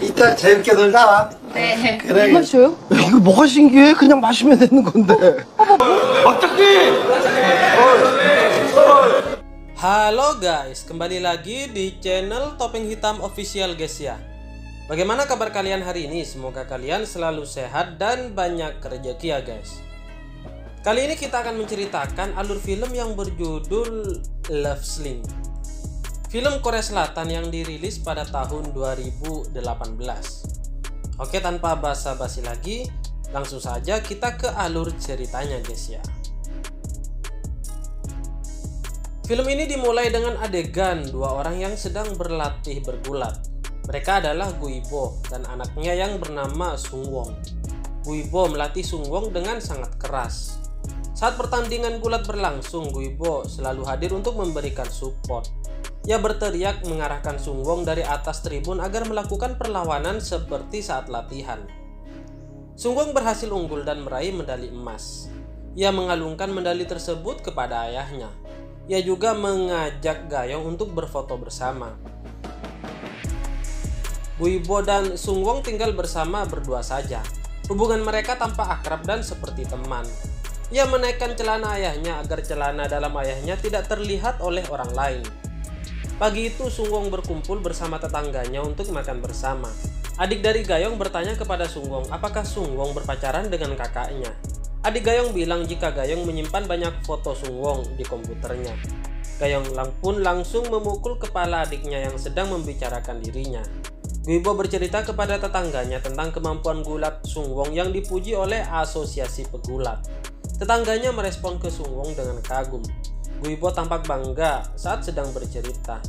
이따 재밌게 놀자. 네. 그래. 마셔요? 야, 이거 뭐가 신기해? 그냥 마시면 되는 건데. Halo guys, kembali lagi di channel Topeng Hitam Official guys ya. Bagaimana kabar kalian hari ini? Semoga kalian selalu sehat dan banyak rezeki ya guys. Kali ini kita akan menceritakan alur film yang berjudul Love Sling. Film Korea Selatan yang dirilis pada tahun 2018. Oke, tanpa basa-basi lagi, langsung saja kita ke alur ceritanya guys ya. Film ini dimulai dengan adegan dua orang yang sedang berlatih bergulat. Mereka adalah Guibo dan anaknya yang bernama Sungwon. Guibo melatih Sungwon dengan sangat keras. Saat pertandingan gulat berlangsung, Guibo selalu hadir untuk memberikan support. Ia berteriak mengarahkan Sungwon dari atas tribun agar melakukan perlawanan seperti saat latihan. Sungwon berhasil unggul dan meraih medali emas. Ia mengalungkan medali tersebut kepada ayahnya. Ia juga mengajak Gayong untuk berfoto bersama. Guibo dan Sungwon tinggal bersama berdua saja. Hubungan mereka tampak akrab dan seperti teman. Ia menaikkan celana ayahnya agar celana dalam ayahnya tidak terlihat oleh orang lain. Pagi itu Sungwon berkumpul bersama tetangganya untuk makan bersama. Adik dari Gayong bertanya kepada Sungwon apakah Sungwon berpacaran dengan kakaknya. Adik Gayong bilang jika Gayong menyimpan banyak foto Sungwon di komputernya. Gayong pun langsung memukul kepala adiknya yang sedang membicarakan dirinya. Guibo bercerita kepada tetangganya tentang kemampuan gulat Sungwon yang dipuji oleh asosiasi pegulat. Tetangganya merespon ke Sungwon dengan kagum. Guibo tampak bangga saat sedang bercerita.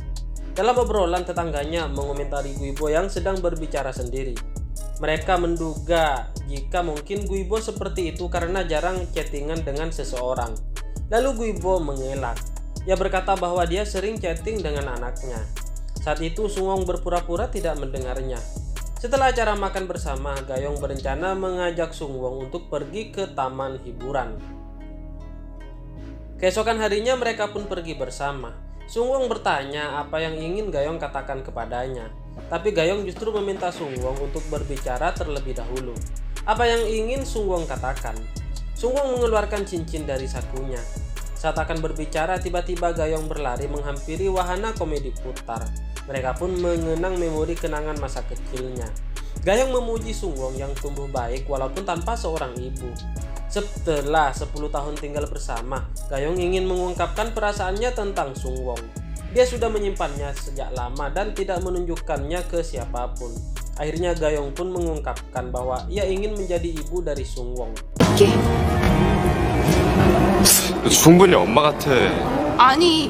Dalam obrolan, tetangganya mengomentari Guibo yang sedang berbicara sendiri. Mereka menduga jika mungkin Guibo seperti itu karena jarang chattingan dengan seseorang. Lalu Guibo mengelak. Ia berkata bahwa dia sering chatting dengan anaknya. Saat itu Sungwon berpura-pura tidak mendengarnya. Setelah acara makan bersama, Gayong berencana mengajak Sungwon untuk pergi ke taman hiburan. Keesokan harinya mereka pun pergi bersama. Sungwon bertanya apa yang ingin Gayong katakan kepadanya. Tapi Gayong justru meminta Sungwon untuk berbicara terlebih dahulu. Apa yang ingin Sungwon katakan? Sungwon mengeluarkan cincin dari sakunya. Saat akan berbicara, tiba-tiba Gayong berlari menghampiri wahana komedi putar. Mereka pun mengenang memori kenangan masa kecilnya. Gayong memuji Sungwon yang tumbuh baik walaupun tanpa seorang ibu. Setelah 10 tahun tinggal bersama, Gayong ingin mengungkapkan perasaannya tentang Sungwon. Dia sudah menyimpannya sejak lama dan tidak menunjukkannya ke siapapun. Akhirnya Gayong pun mengungkapkan bahwa ia ingin menjadi ibu dari Sungwon. 충분히 엄마 같아. 아니.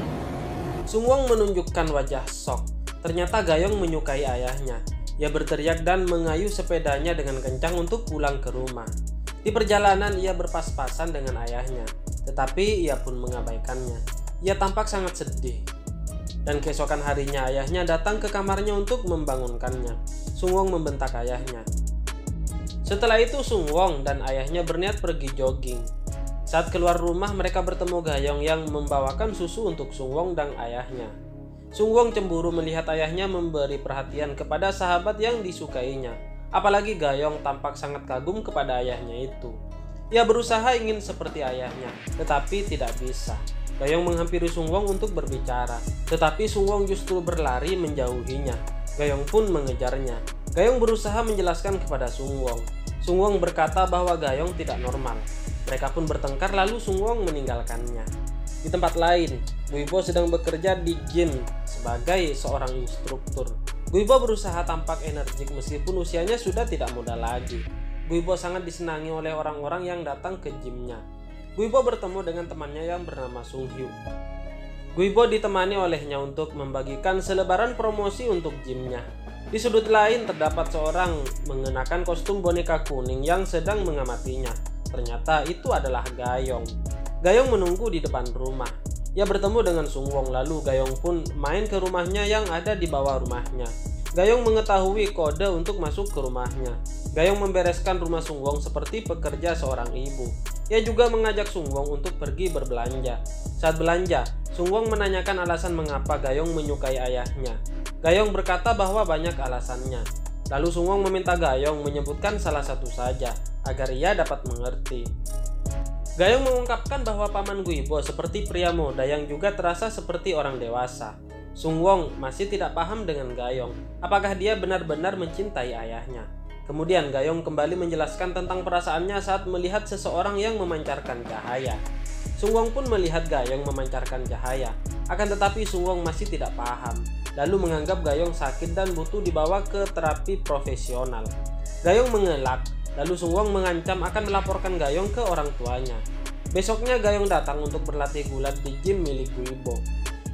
Sungwon menunjukkan wajah shock. Ternyata Gayong menyukai ayahnya. Ia berteriak dan mengayuh sepedanya dengan kencang untuk pulang ke rumah. Di perjalanan ia berpas-pasan dengan ayahnya, tetapi ia pun mengabaikannya. Ia tampak sangat sedih. Dan keesokan harinya ayahnya datang ke kamarnya untuk membangunkannya. Sungwon membentak ayahnya. Setelah itu Sungwon dan ayahnya berniat pergi jogging. Saat keluar rumah mereka bertemu Gayong yang membawakan susu untuk Sungwon dan ayahnya. Sungwon cemburu melihat ayahnya memberi perhatian kepada sahabat yang disukainya. Apalagi Gayong tampak sangat kagum kepada ayahnya itu. Ia berusaha ingin seperti ayahnya, tetapi tidak bisa. Gayong menghampiri Sungwon untuk berbicara, tetapi Sungwon justru berlari menjauhinya. Gayong pun mengejarnya. Gayong berusaha menjelaskan kepada Sungwon. Sungwon berkata bahwa Gayong tidak normal. Mereka pun bertengkar lalu Sungwon meninggalkannya. Di tempat lain, Guibo sedang bekerja di gym sebagai seorang instruktur. Guibo berusaha tampak energik meskipun usianya sudah tidak muda lagi. Guibo sangat disenangi oleh orang-orang yang datang ke gymnya. Guibo bertemu dengan temannya yang bernama Sunghyu. Guibo ditemani olehnya untuk membagikan selebaran promosi untuk gymnya. Di sudut lain terdapat seorang mengenakan kostum boneka kuning yang sedang mengamatinya. Ternyata itu adalah Gayong. Gayong menunggu di depan rumah. Ia bertemu dengan Sungwon lalu Gayong pun main ke rumahnya yang ada di bawah rumahnya. Gayong mengetahui kode untuk masuk ke rumahnya. Gayong membereskan rumah Sungwon seperti pekerja seorang ibu. Ia juga mengajak Sungwon untuk pergi berbelanja. Saat belanja, Sungwon menanyakan alasan mengapa Gayong menyukai ayahnya. Gayong berkata bahwa banyak alasannya. Lalu Sungwong meminta Gayong menyebutkan salah satu saja agar ia dapat mengerti. Gayong mengungkapkan bahwa paman Guibo seperti pria muda yang juga terasa seperti orang dewasa. Sungwong masih tidak paham dengan Gayong, apakah dia benar-benar mencintai ayahnya. Kemudian Gayong kembali menjelaskan tentang perasaannya saat melihat seseorang yang memancarkan cahaya. Sungwong pun melihat Gayong memancarkan cahaya, akan tetapi Sungwong masih tidak paham, lalu menganggap Gayong sakit dan butuh dibawa ke terapi profesional. Gayong mengelak, lalu Sungwong mengancam akan melaporkan Gayong ke orang tuanya. Besoknya Gayong datang untuk berlatih gulat di gym milik Guibo.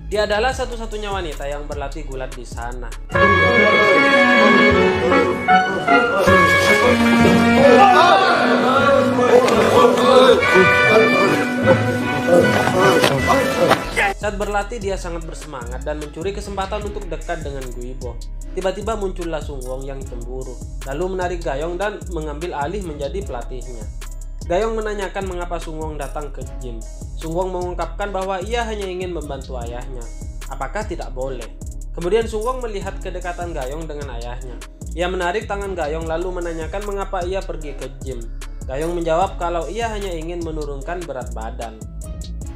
Dia adalah satu-satunya wanita yang berlatih gulat di sana. Saat berlatih dia sangat bersemangat dan mencuri kesempatan untuk dekat dengan Guibo. Tiba-tiba muncullah Sungwong yang cemburu, lalu menarik Gayong dan mengambil alih menjadi pelatihnya. Gayong menanyakan mengapa Sungwong datang ke gym. Sungwong mengungkapkan bahwa ia hanya ingin membantu ayahnya. Apakah tidak boleh? Kemudian Sungwong melihat kedekatan Gayong dengan ayahnya. Ia menarik tangan Gayong lalu menanyakan mengapa ia pergi ke gym. Gayong menjawab kalau ia hanya ingin menurunkan berat badan.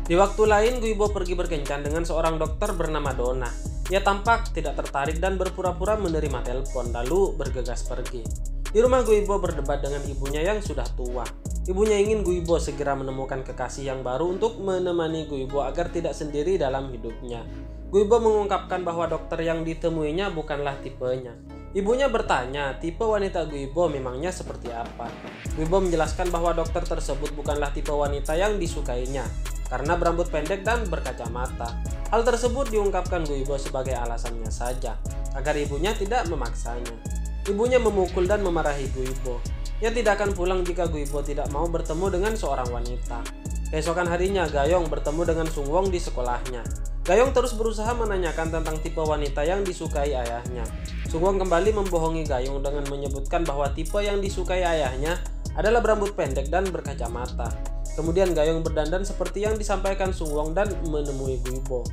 Di waktu lain, Guibo pergi berkencan dengan seorang dokter bernama Donna. Ia tampak tidak tertarik dan berpura-pura menerima telepon, lalu bergegas pergi. Di rumah, Guibo berdebat dengan ibunya yang sudah tua. Ibunya ingin Guibo segera menemukan kekasih yang baru untuk menemani Guibo agar tidak sendiri dalam hidupnya. Guibo mengungkapkan bahwa dokter yang ditemuinya bukanlah tipenya. Ibunya bertanya, tipe wanita Guibo memangnya seperti apa? Guibo menjelaskan bahwa dokter tersebut bukanlah tipe wanita yang disukainya, karena berambut pendek dan berkacamata. Hal tersebut diungkapkan Guibo sebagai alasannya saja, agar ibunya tidak memaksanya. Ibunya memukul dan memarahi Guibo. Ia tidak akan pulang jika Guibo tidak mau bertemu dengan seorang wanita. Keesokan harinya, Gayong bertemu dengan Sungwong di sekolahnya. Gayong terus berusaha menanyakan tentang tipe wanita yang disukai ayahnya. Sungwong kembali membohongi Gayong dengan menyebutkan bahwa tipe yang disukai ayahnya adalah berambut pendek dan berkacamata. Kemudian Gayong berdandan seperti yang disampaikan Sungwong dan menemui Guibo.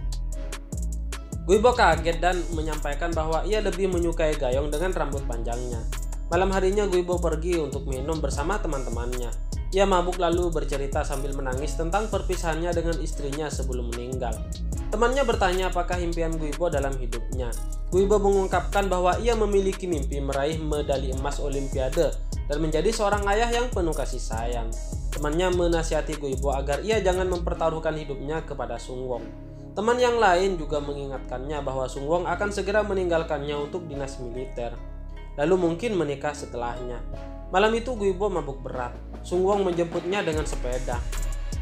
Guibo kaget dan menyampaikan bahwa ia lebih menyukai Gayong dengan rambut panjangnya. Malam harinya Guibo pergi untuk minum bersama teman-temannya. Ia mabuk lalu bercerita sambil menangis tentang perpisahannya dengan istrinya sebelum meninggal. Temannya bertanya apakah impian Guibo dalam hidupnya. Guibo mengungkapkan bahwa ia memiliki mimpi meraih medali emas Olimpiade dan menjadi seorang ayah yang penuh kasih sayang. Temannya menasihati Guibo agar ia jangan mempertaruhkan hidupnya kepada Sungwong. Teman yang lain juga mengingatkannya bahwa Sungwong akan segera meninggalkannya untuk dinas militer, lalu mungkin menikah setelahnya. Malam itu Guibo mabuk berat. Sungwong menjemputnya dengan sepeda.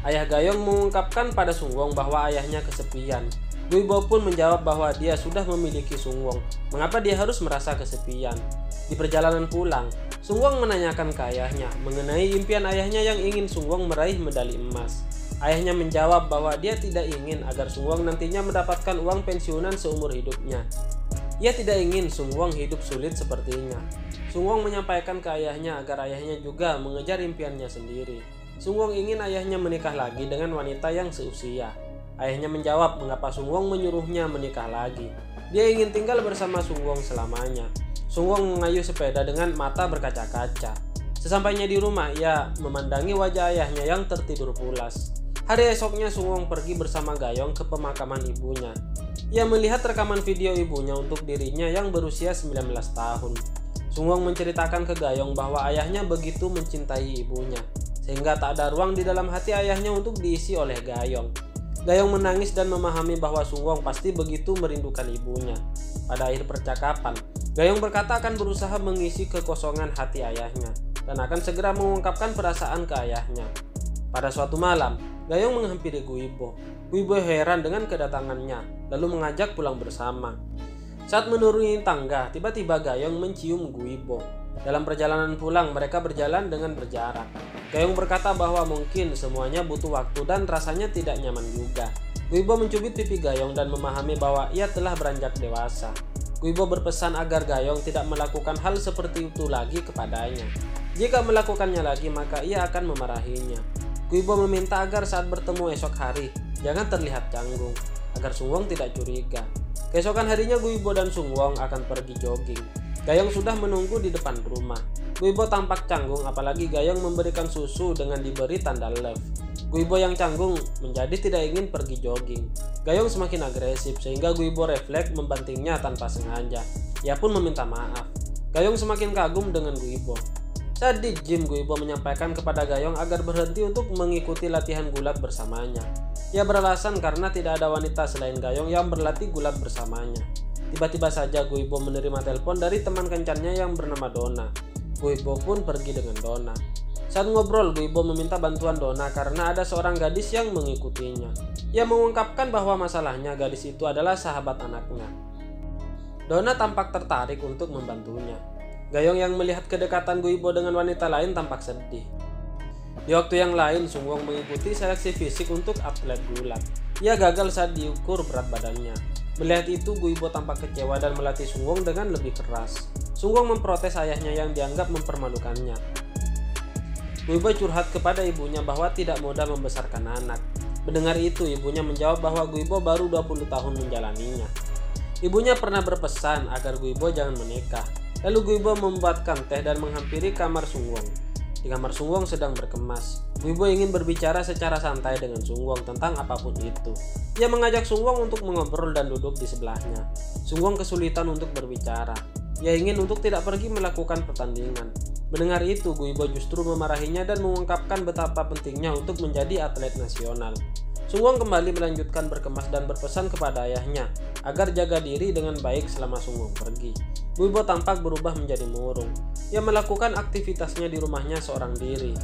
Ayah Gayong mengungkapkan pada Sungwong bahwa ayahnya kesepian. Guibo pun menjawab bahwa dia sudah memiliki Sungwong. Mengapa dia harus merasa kesepian? Di perjalanan pulang, Sungwong menanyakan ke ayahnya mengenai impian ayahnya yang ingin Sungwong meraih medali emas. Ayahnya menjawab bahwa dia tidak ingin agar Sungwong nantinya mendapatkan uang pensiunan seumur hidupnya. Ia tidak ingin Sungwong hidup sulit sepertinya. Sungwong menyampaikan ke ayahnya agar ayahnya juga mengejar impiannya sendiri. Sungwong ingin ayahnya menikah lagi dengan wanita yang seusia. Ayahnya menjawab mengapa Sungwong menyuruhnya menikah lagi. Dia ingin tinggal bersama Sungwong selamanya. Sungwong mengayuh sepeda dengan mata berkaca-kaca. Sesampainya di rumah, ia memandangi wajah ayahnya yang tertidur pulas. Hari esoknya Sungwong pergi bersama Gayong ke pemakaman ibunya. Ia melihat rekaman video ibunya untuk dirinya yang berusia 19 tahun. Sungwong menceritakan ke Gayong bahwa ayahnya begitu mencintai ibunya, sehingga tak ada ruang di dalam hati ayahnya untuk diisi oleh Gayong. Gayong menangis dan memahami bahwa Sungwong pasti begitu merindukan ibunya. Pada akhir percakapan, Gayong berkata akan berusaha mengisi kekosongan hati ayahnya dan akan segera mengungkapkan perasaan ke ayahnya. Pada suatu malam, Gayong menghampiri Guibo. Guibo heran dengan kedatangannya, lalu mengajak pulang bersama. Saat menuruni tangga, tiba-tiba Gayong mencium Guibo. Dalam perjalanan pulang, mereka berjalan dengan berjarak. Gayong berkata bahwa mungkin semuanya butuh waktu dan rasanya tidak nyaman juga. Guibo mencubit pipi Gayong dan memahami bahwa ia telah beranjak dewasa. Guibo berpesan agar Gayong tidak melakukan hal seperti itu lagi kepadanya. Jika melakukannya lagi, maka ia akan memarahinya. Guibo meminta agar saat bertemu esok hari, jangan terlihat canggung, agar Sungwong tidak curiga. Keesokan harinya Guibo dan Sungwon akan pergi jogging. Gayong sudah menunggu di depan rumah. Guibo tampak canggung apalagi Gayong memberikan susu dengan diberi tanda love. Guibo yang canggung menjadi tidak ingin pergi jogging. Gayong semakin agresif sehingga Guibo refleks membantingnya tanpa sengaja. Ia pun meminta maaf. Gayong semakin kagum dengan Guibo. Saat di gym, Guibo menyampaikan kepada Gayong agar berhenti untuk mengikuti latihan gulat bersamanya. Ia beralasan karena tidak ada wanita selain Gayong yang berlatih gulat bersamanya. Tiba-tiba saja Guibo menerima telepon dari teman kencannya yang bernama Donna. Guibo pun pergi dengan Donna. Saat ngobrol, Guibo meminta bantuan Donna karena ada seorang gadis yang mengikutinya. Ia mengungkapkan bahwa masalahnya gadis itu adalah sahabat anaknya. Donna tampak tertarik untuk membantunya. Gayong yang melihat kedekatan Guibo dengan wanita lain tampak sedih. Di waktu yang lain, Sungwon mengikuti seleksi fisik untuk atlet gulat. Ia gagal saat diukur berat badannya. Melihat itu, Guibo tampak kecewa dan melatih Sungwon dengan lebih keras. Sungwon memprotes ayahnya yang dianggap mempermalukannya. Guibo curhat kepada ibunya bahwa tidak mudah membesarkan anak. Mendengar itu, ibunya menjawab bahwa Guibo baru 20 tahun menjalaninya. Ibunya pernah berpesan agar Guibo jangan menikah. Lalu Guibo membuatkan teh dan menghampiri kamar Sungwon. Di kamar Sungwon sedang berkemas. Guibo ingin berbicara secara santai dengan Sungwon tentang apapun itu. Ia mengajak Sungwon untuk mengobrol dan duduk di sebelahnya. Sungwon kesulitan untuk berbicara. Ia ingin untuk tidak pergi melakukan pertandingan. Mendengar itu, Guibo justru memarahinya dan mengungkapkan betapa pentingnya untuk menjadi atlet nasional. Sungwon kembali melanjutkan berkemas dan berpesan kepada ayahnya agar jaga diri dengan baik selama Sungwon pergi. Guibo tampak berubah menjadi murung. Ia melakukan aktivitasnya di rumahnya seorang diri.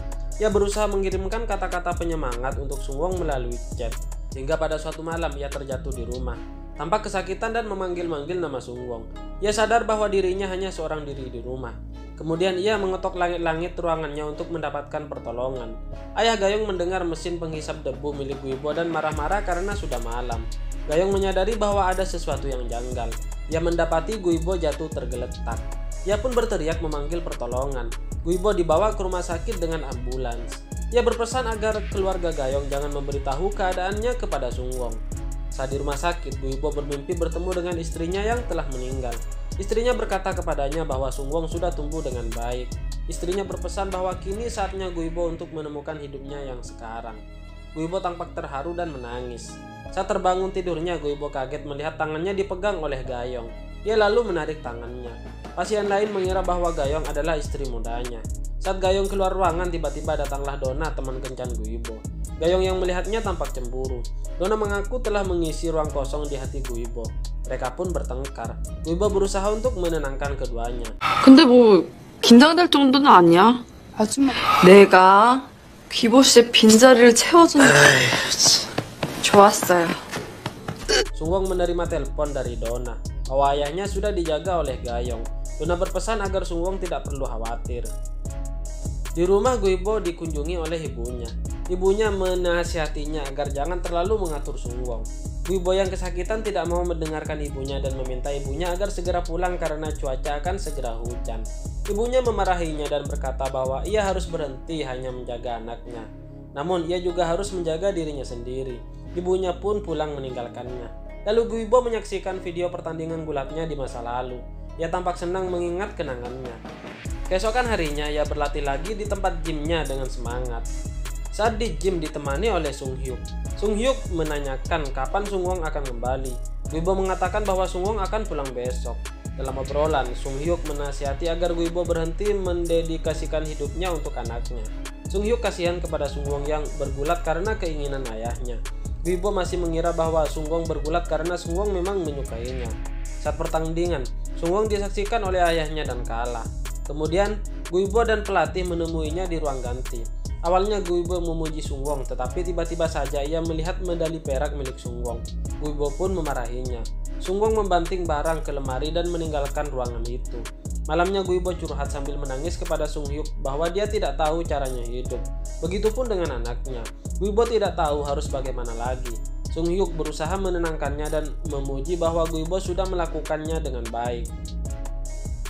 Ia berusaha mengirimkan kata-kata penyemangat untuk Sungwon melalui chat. Hingga pada suatu malam ia terjatuh di rumah. Tampak kesakitan dan memanggil-manggil nama Sungwon. Ia sadar bahwa dirinya hanya seorang diri di rumah. Kemudian ia mengetok langit-langit ruangannya untuk mendapatkan pertolongan. Ayah Gayong mendengar mesin penghisap debu milik Guibo dan marah-marah karena sudah malam. Gayong menyadari bahwa ada sesuatu yang janggal. Ia mendapati Guibo jatuh tergeletak. Ia pun berteriak memanggil pertolongan. Guibo dibawa ke rumah sakit dengan ambulans. Ia berpesan agar keluarga Gayong jangan memberitahu keadaannya kepada Sungwon. Saat di rumah sakit, Guibo bermimpi bertemu dengan istrinya yang telah meninggal. Istrinya berkata kepadanya bahwa Sungwon sudah tumbuh dengan baik. Istrinya berpesan bahwa kini saatnya Guibo untuk menemukan hidupnya yang sekarang. Guibo tampak terharu dan menangis. Saat terbangun tidurnya, Guibo kaget melihat tangannya dipegang oleh Gayong. Ia lalu menarik tangannya. Pasien lain mengira bahwa Gayong adalah istri mudanya. Saat Gayong keluar ruangan, tiba-tiba datanglah Donna, teman kencan Guibo. Gayong yang melihatnya tampak cemburu. Donna mengaku telah mengisi ruang kosong di hati Guibo. Mereka pun bertengkar. Guibo berusaha untuk menenangkan keduanya. 근데 뭐 긴장될 정도는 아니야. 아줌마 내가 귀보 씨의 빈자리를 채워준. 좋았어요. Sungwon menerima telepon dari Donna bahwa ayahnya sudah dijaga oleh Gayong. Donna berpesan agar Sungwon tidak perlu khawatir. Di rumah, Guibo dikunjungi oleh ibunya. Ibunya menasihatinya agar jangan terlalu mengatur Sungwon. Guibo yang kesakitan tidak mau mendengarkan ibunya dan meminta ibunya agar segera pulang karena cuaca akan segera hujan. Ibunya memarahinya dan berkata bahwa ia harus berhenti hanya menjaga anaknya. Namun ia juga harus menjaga dirinya sendiri. Ibunya pun pulang meninggalkannya. Lalu Guibo menyaksikan video pertandingan gulatnya di masa lalu. Ia tampak senang mengingat kenangannya. Keesokan harinya ia berlatih lagi di tempat gymnya dengan semangat. Saat di gym ditemani oleh Sung Hyuk. Sung Hyuk menanyakan kapan Sungwon akan kembali. Guibo mengatakan bahwa Sungwon akan pulang besok. Dalam obrolan, Sung Hyuk menasihati agar Guibo berhenti mendedikasikan hidupnya untuk anaknya. Sung Hyuk kasihan kepada Sungwon yang bergulat karena keinginan ayahnya. Guibo masih mengira bahwa Sungwon bergulat karena Sungwon memang menyukainya. Saat pertandingan, Sungwon disaksikan oleh ayahnya dan kalah. Kemudian, Guibo dan pelatih menemuinya di ruang ganti. Awalnya Guibo memuji Sungwon, tetapi tiba-tiba saja ia melihat medali perak milik Sungwon. Guibo pun memarahinya. Sungwon membanting barang ke lemari dan meninggalkan ruangan itu. Malamnya Guibo curhat sambil menangis kepada Sung Hyuk bahwa dia tidak tahu caranya hidup. Begitupun dengan anaknya. Guibo tidak tahu harus bagaimana lagi. Sung Hyuk berusaha menenangkannya dan memuji bahwa Guibo sudah melakukannya dengan baik.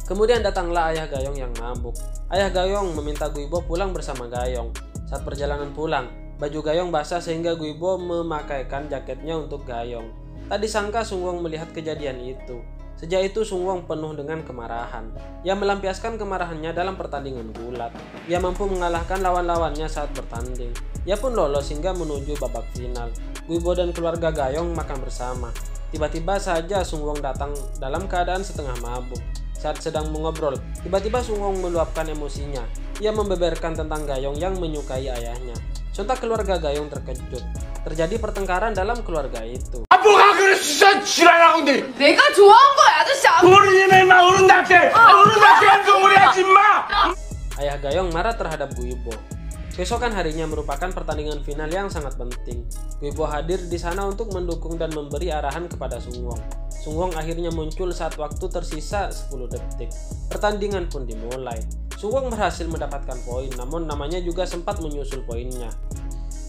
Kemudian datanglah ayah Gayong yang mabuk. Ayah Gayong meminta Guibo pulang bersama Gayong. Saat perjalanan pulang, baju Gayong basah sehingga Guibo memakaikan jaketnya untuk Gayong. Tak disangka Sungwon melihat kejadian itu. Sejak itu Sungwon penuh dengan kemarahan. Ia melampiaskan kemarahannya dalam pertandingan gulat. Ia mampu mengalahkan lawan-lawannya saat bertanding. Ia pun lolos hingga menuju babak final. Guibo dan keluarga Gayong makan bersama. Tiba-tiba saja Sungwon datang dalam keadaan setengah mabuk. Saat sedang mengobrol, tiba-tiba Sungwon meluapkan emosinya. Ia membeberkan tentang Gayong yang menyukai ayahnya. Sontak keluarga Gayong terkejut. Terjadi pertengkaran dalam keluarga itu. 뭐가 그래 진짜 지랄하고 근데 내가 좋아한 거야, 아저씨. 어른이네 마 어른답게 행동을 해야지 마. Ayah Gayong marah terhadap Guibo. Keesokan harinya merupakan pertandingan final yang sangat penting. Guibo hadir di sana untuk mendukung dan memberi arahan kepada Sungwon. Sungwon akhirnya muncul saat waktu tersisa 10 detik. Pertandingan pun dimulai. Sungwon berhasil mendapatkan poin, namun namanya juga sempat menyusul poinnya.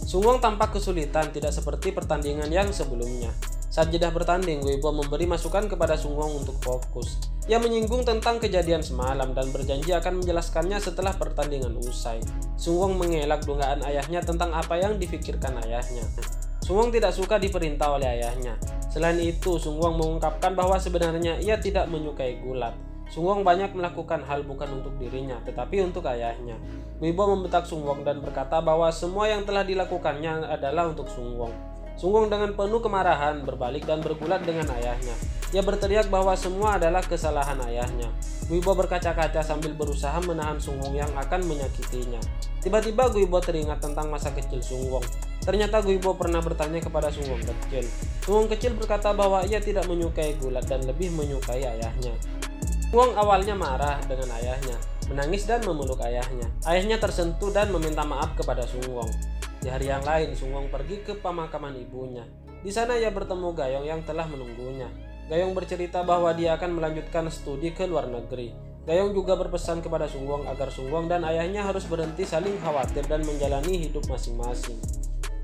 Sungwon tampak kesulitan, tidak seperti pertandingan yang sebelumnya. Saat jeda bertanding, Guibo memberi masukan kepada Sungwon untuk fokus. Ia menyinggung tentang kejadian semalam dan berjanji akan menjelaskannya setelah pertandingan usai. Sungwon mengelak dugaan ayahnya tentang apa yang difikirkan ayahnya. Sungwon tidak suka diperintah oleh ayahnya. Selain itu, Sungwon mengungkapkan bahwa sebenarnya ia tidak menyukai gulat. Sungwon banyak melakukan hal bukan untuk dirinya, tetapi untuk ayahnya. Guibo membentak Sungwon dan berkata bahwa semua yang telah dilakukannya adalah untuk Sungwon. Sungwon dengan penuh kemarahan berbalik dan bergulat dengan ayahnya. Ia berteriak bahwa semua adalah kesalahan ayahnya. Guibo berkaca-kaca sambil berusaha menahan Sungwon yang akan menyakitinya. Tiba-tiba Guibo teringat tentang masa kecil Sungwon. Ternyata Guibo pernah bertanya kepada Sungwon kecil. Sungwon kecil berkata bahwa ia tidak menyukai gulat dan lebih menyukai ayahnya. Sungwon awalnya marah dengan ayahnya, menangis dan memeluk ayahnya. Ayahnya tersentuh dan meminta maaf kepada Sungwon. Di hari yang lain, Sungwon pergi ke pemakaman ibunya. Di sana ia bertemu Gayong yang telah menunggunya. Gayong bercerita bahwa dia akan melanjutkan studi ke luar negeri. Gayong juga berpesan kepada Sungwon agar Sungwon dan ayahnya harus berhenti saling khawatir dan menjalani hidup masing-masing.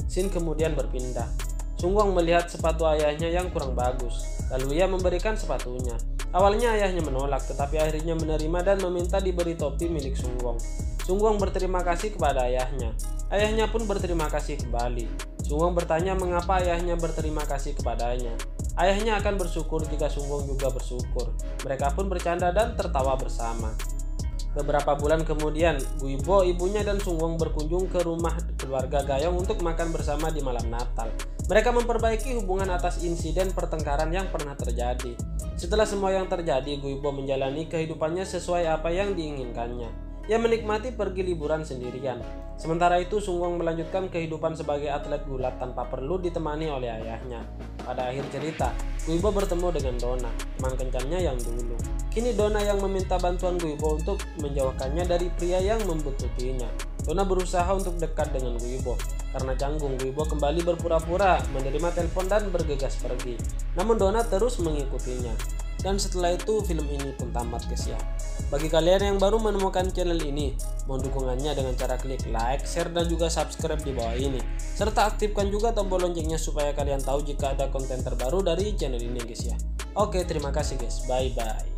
Scene kemudian berpindah. Sungwon melihat sepatu ayahnya yang kurang bagus, lalu ia memberikan sepatunya. Awalnya ayahnya menolak, tetapi akhirnya menerima dan meminta diberi topi milik Sungwon. Sungwon berterima kasih kepada ayahnya. Ayahnya pun berterima kasih kembali. Sungwon bertanya mengapa ayahnya berterima kasih kepadanya. Ayahnya akan bersyukur jika Sungwon juga bersyukur. Mereka pun bercanda dan tertawa bersama. Beberapa bulan kemudian, Guibo, ibunya dan Sungwon berkunjung ke rumah keluarga Gayong untuk makan bersama di malam Natal. Mereka memperbaiki hubungan atas insiden pertengkaran yang pernah terjadi. Setelah semua yang terjadi, Guibo menjalani kehidupannya sesuai apa yang diinginkannya. Ia menikmati pergi liburan sendirian. Sementara itu, Sungwon melanjutkan kehidupan sebagai atlet gulat tanpa perlu ditemani oleh ayahnya. Pada akhir cerita, Guibo bertemu dengan Donna, teman kencannya yang dulu. Kini Donna yang meminta bantuan Guibo untuk menjauhkannya dari pria yang membututinya. Donna berusaha untuk dekat dengan Guibo. Karena canggung, Guibo kembali berpura-pura menerima telepon dan bergegas pergi. Namun Donna terus mengikutinya. Dan setelah itu film ini pun tamat guys ya. Bagi kalian yang baru menemukan channel ini, mohon dukungannya dengan cara klik like, share dan juga subscribe di bawah ini. Serta aktifkan juga tombol loncengnya supaya kalian tahu jika ada konten terbaru dari channel ini guys ya. Oke, terima kasih guys. Bye bye.